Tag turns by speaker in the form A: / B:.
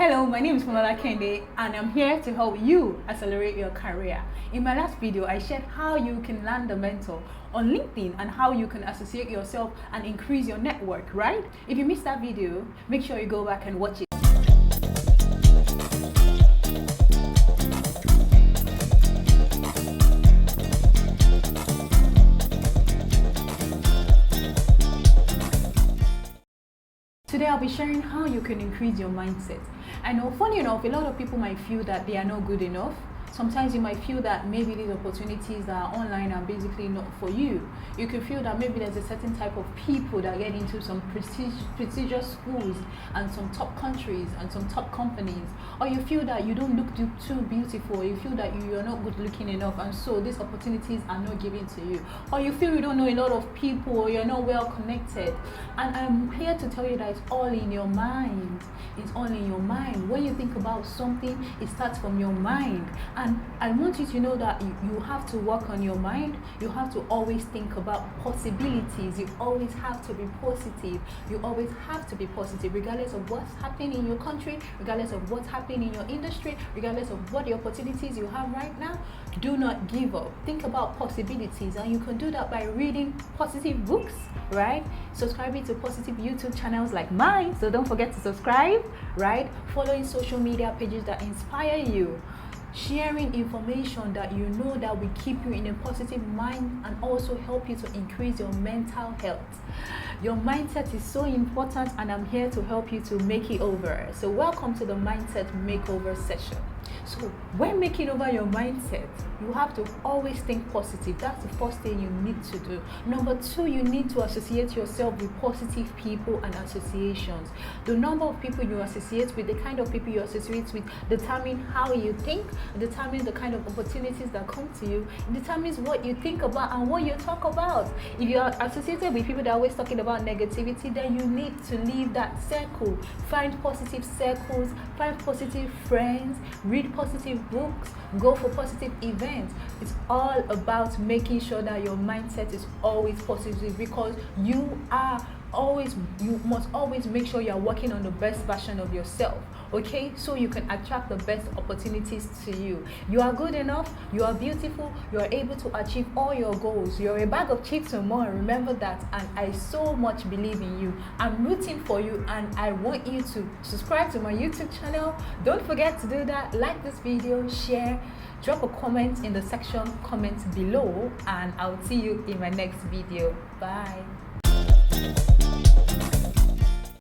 A: Hello, my name is Funmi and I'm here to help you accelerate your career. In my last video, I shared how you can land a mentor on LinkedIn and how you can associate yourself and increase your network, right? If you missed that video, make sure you go back and watch it. Today I'll be sharing how you can increase your mindset. I know, funny enough, a lot of people might feel that they are not good enough. Sometimes you might feel that maybe these opportunities that are online are basically not for you. You can feel that maybe there's a certain type of people that get into some prestigious schools and some top countries and some top companies. Or you feel that you don't look too beautiful. You feel that you're not good looking enough, and so these opportunities are not given to you. Or you feel you don't know a lot of people, or you're not well connected. And I'm here to tell you that it's all in your mind. It's all in your mind. When you think about something, it starts from your mind. And I want you to know that you have to work on your mind. You have to always think about possibilities. You always have to be positive. You always have to be positive, regardless of what's happening in your country, regardless of what's happening in your industry, regardless of what the opportunities you have right now. Do not give up. Think about possibilities, and you can do that by reading positive books, right? Subscribing to positive YouTube channels like mine, so don't forget to subscribe, right? Following social media pages that inspire you. Sharing information that you know that will keep you in a positive mind and also help you to increase your mental health. Your mindset is so important, and I'm here to help you to make it over. So welcome to the mindset makeover session. So when making over your mindset, you have to always think positive. That's the first thing you need to do. Number two, you need to associate yourself with positive people and associations. The number of people you associate with, the kind of people you associate with, determine how you think, determines the kind of opportunities that come to you, determines what you think about and what you talk about. If you are associated with people that are always talking about negativity, then you need to leave that circle. Find positive circles, find positive friends, read positive books, go for positive events. It's all about making sure that your mindset is always positive, because you must always make sure you're working on the best version of yourself, okay? So you can attract the best opportunities to you. You are good enough, you are beautiful, you are able to achieve all your goals. You're a bag of chips or more, remember that, and I so much believe in you. I'm rooting for you, and I want you to subscribe to my YouTube channel. Don't forget to do that. Like this video, share, drop a comment in the section comments below, and I'll see you in my next video. Bye.